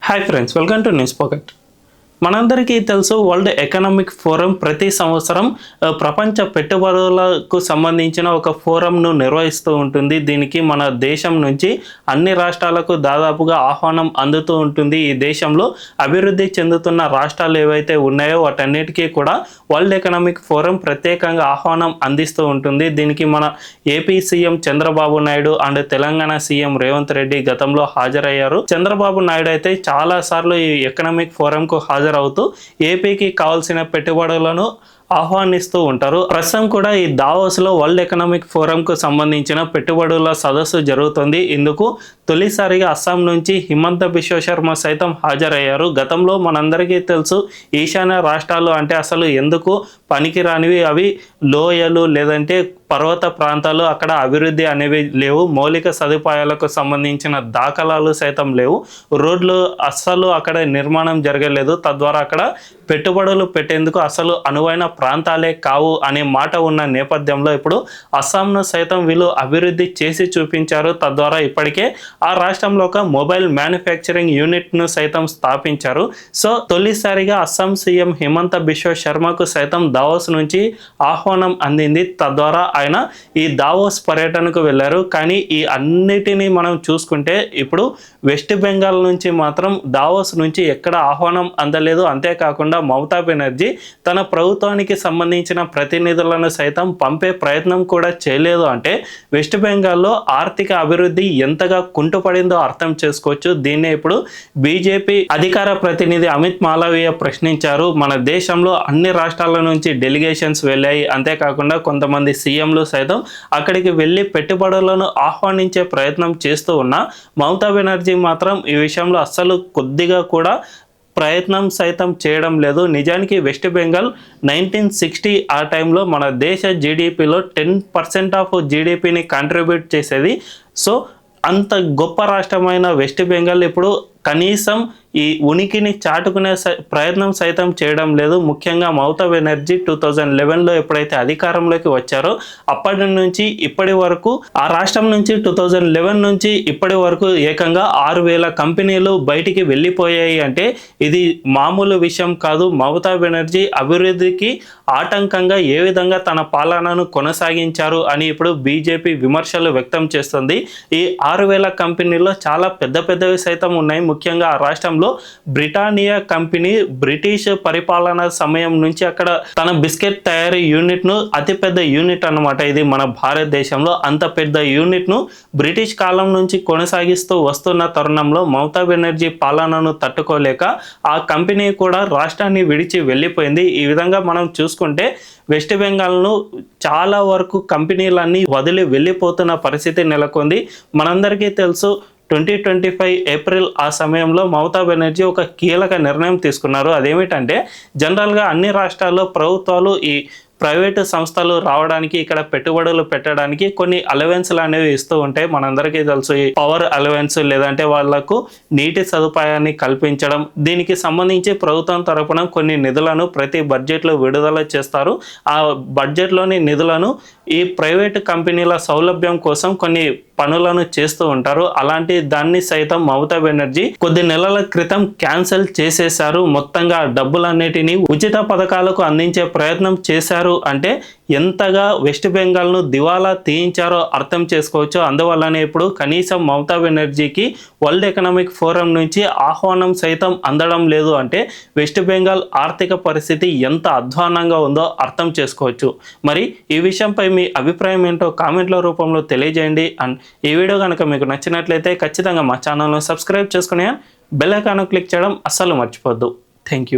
Hi friends, welcome to news pocket. మనందరికీ తెలుసు, world economic forum ప్రతి సంవత్సరం ప్రపంచ పెట్టుబడులకు సంబంధించిన ఒక ఫోరంను నిర్వహిస్తూ ఉంటుంది. దీనికి మన దేశం నుంచి అన్ని రాష్ట్రాలకు దాదాపుగా ఆహ్వానం అందుతూ ఉంటుంది. ఈ దేశంలో అభివృద్ధి చెందుతున్న రాష్ట్రాలు ఏవైతే ఉన్నాయో వాటన్నిటికీ కూడా వరల్డ్ ఎకనామిక్ ఫోరం ప్రత్యేకంగా ఆహ్వానం అందిస్తూ ఉంటుంది. దీనికి మన AP CM Chandrababu Naidu and Telangana CM Revanth Reddy గతంలో హాజరయ్యారు. చంద్రబాబు నాయుడు అయితే చాలా సార్లు ఈ ఎకనామిక్ ఫోరంకు హాజరవుతూ ఏపీకి కావాల్సిన పెట్టుబడులను ఆహ్వానిస్తూ ఉంటారు. ప్రస్తుతం కూడా ఈ దావోస్లో వరల్డ్ ఎకనామిక్ ఫోరంకు సంబంధించిన పెట్టుబడుల సదస్సు జరుగుతుంది. ఇందుకు తొలిసారిగా అస్సాం నుంచి హిమంత బిశ్వ శర్మ సైతం హాజరయ్యారు. గతంలో మనందరికీ తెలుసు, ఈశాన్య రాష్ట్రాలు అంటే అసలు ఎందుకు పనికిరానివి, అవి లోయలు లేదంటే పర్వత ప్రాంతాలు, అక్కడ అభివృద్ధి అనేవి లేవు, మౌలిక సదుపాయాలకు సంబంధించిన దాఖలాలు సైతం లేవు, రోడ్లు అస్సలు అక్కడ నిర్మాణం జరగలేదు, తద్వారా అక్కడ పెట్టుబడులు పెట్టేందుకు అసలు అనువైన ప్రాంతాలే కావు అనే మాట ఉన్న నేపథ్యంలో ఇప్పుడు అస్సాంను సైతం వీళ్ళు అభివృద్ధి చేసి చూపించారు. తద్వారా ఇప్పటికే ఆ రాష్ట్రంలో ఒక మొబైల్ మ్యానుఫ్యాక్చరింగ్ యూనిట్ను సైతం స్థాపించారు. సో తొలిసారిగా అస్సాం సీఎం హిమంత బిశ్వ శర్మకు సైతం దావోస్ నుంచి ఆహ్వానం అందింది. తద్వారా ఆయన ఈ దావోస్ పర్యటనకు వెళ్ళారు. కానీ ఈ అన్నిటినీ మనం చూసుకుంటే ఇప్పుడు వెస్ట్ బెంగాల్ నుంచి మాత్రం దావోస్ నుంచి ఎక్కడ ఆహ్వానం అందలేదు. అంతేకాకుండా మమతా బెనర్జీ తన ప్రభుత్వానికి సంబంధించిన ప్రతినిధులను సైతం పంపే ప్రయత్నం కూడా చేయలేదు. అంటే వెస్ట్ బెంగాల్లో ఆర్థిక అభివృద్ధి ఎంతగా కుంటుపడిందో అర్థం చేసుకోవచ్చు. దీన్నే ఇప్పుడు బీజేపీ అధికార ప్రతినిధి అమిత్ మాలవీయ ప్రశ్నించారు. మన దేశంలో అన్ని రాష్ట్రాల నుంచి డెలిగేషన్స్ వెళ్ళాయి, అంతేకాకుండా కొంతమంది సీఎంలు సైతం అక్కడికి వెళ్ళి పెట్టుబడులను ఆహ్వానించే ప్రయత్నం చేస్తూ ఉన్నా మమతా బెనర్జీ మాత్రం ఈ విషయంలో అస్సలు కొద్దిగా కూడా ప్రయత్నం సైతం చేయడం లేదు. నిజానికి వెస్ట్ బెంగాల్ 1960 ఆ టైంలో మన దేశ జీడిపిలో 10% ఆఫ్ జీడిపిని కంట్రిబ్యూట్ చేసేది. సో అంత గొప్ప రాష్ట్రమైన వెస్ట్ బెంగాల్ ఇప్పుడు కనీసం ఈ ఉనికిని చాటుకునే ప్రయత్నం సైతం చేయడం లేదు. ముఖ్యంగా మమతా బెనర్జీ 2011లో ఎప్పుడైతే అధికారంలోకి వచ్చారో అప్పటి నుంచి ఇప్పటి వరకు ఆ రాష్ట్రం నుంచి 2011 నుంచి ఇప్పటి వరకు ఏకంగా 6,000 కంపెనీలు బయటికి వెళ్ళిపోయాయి. అంటే ఇది మామూలు విషయం కాదు. మమతా బెనర్జీ అభివృద్ధికి ఆటంకంగా ఏ విధంగా తన పాలనను కొనసాగించారు అని ఇప్పుడు బీజేపీ విమర్శలు వ్యక్తం చేస్తుంది. ఈ 6,000 కంపెనీల్లో చాలా పెద్దవి సైతం ఉన్నాయి. ముఖ్యంగా ఆ రాష్ట్రంలో బ్రిటానియా కంపెనీ బ్రిటిష్ పరిపాలన సమయం నుంచి అక్కడ తన బిస్కెట్ తయారీ యూనిట్ను, అతిపెద్ద యూనిట్ అన్నమాట ఇది మన భారతదేశంలో, అంత పెద్ద యూనిట్ను బ్రిటిష్ కాలం నుంచి కొనసాగిస్తూ వస్తున్న తరుణంలో మమతా బెనర్జీ పాలనను తట్టుకోలేక ఆ కంపెనీ కూడా రాష్ట్రాన్ని విడిచి వెళ్ళిపోయింది. ఈ విధంగా మనం చూసుకుంటే వెస్ట్ బెంగాల్ను చాలా వరకు కంపెనీలన్నీ వదిలి వెళ్ళిపోతున్న పరిస్థితి నెలకొంది. మనందరికీ తెలుసు, 2025 ఏప్రిల్ ఆ సమయంలో మమతా బెనర్జీ ఒక కీలక నిర్ణయం తీసుకున్నారు. అదేమిటంటే జనరల్గా అన్ని రాష్ట్రాల్లో ప్రభుత్వాలు ఈ ప్రైవేటు సంస్థలు రావడానికి, ఇక్కడ పెట్టుబడులు పెట్టడానికి కొన్ని అలవెన్స్లు అనేవి ఇస్తూ ఉంటాయి. మనందరికీ తెలుసు, ఈ పవర్ అలవెన్స్ లేదంటే వాళ్లకు నీటి సదుపాయాన్ని కల్పించడం, దీనికి సంబంధించి ప్రభుత్వం తరపున కొన్ని నిధులను ప్రతి బడ్జెట్లో విడుదల చేస్తారు. ఆ బడ్జెట్లోని నిధులను ఈ ప్రైవేటు కంపెనీల సౌలభ్యం కోసం కొన్ని పనులను చేస్తూ ఉంటారు. అలాంటి దాన్ని సైతం మమతా బెనర్జీ కొద్ది నెలల క్రితం క్యాన్సిల్ చేసేశారు. మొత్తంగా డబ్బులన్నిటినీ ఉచిత పథకాలకు అందించే ప్రయత్నం చేశారు. అంటే ఎంతగా వెస్ట్ బెంగాల్ను దివాలా తీయించారో అర్థం చేసుకోవచ్చు. అందువల్లనే ఇప్పుడు కనీసం మమతా బెనర్జీకి వరల్డ్ ఎకనామిక్ ఫోరం నుంచి ఆహ్వానం సైతం అందడం లేదు. అంటే వెస్ట్ బెంగాల్ ఆర్థిక పరిస్థితి ఎంత అధ్వానంగా ఉందో అర్థం చేసుకోవచ్చు. మరి ఈ విషయంపై మీ అభిప్రాయం ఏంటో కామెంట్ల రూపంలో తెలియజేయండి. అండ్ ఈ వీడియో కనుక మీకు నచ్చినట్లయితే ఖచ్చితంగా మా ఛానల్ను సబ్స్క్రైబ్ చేసుకుని బెల్ ఐకాన్ క్లిక్ చేయడం అస్సలు మర్చిపోద్దు. Thank you.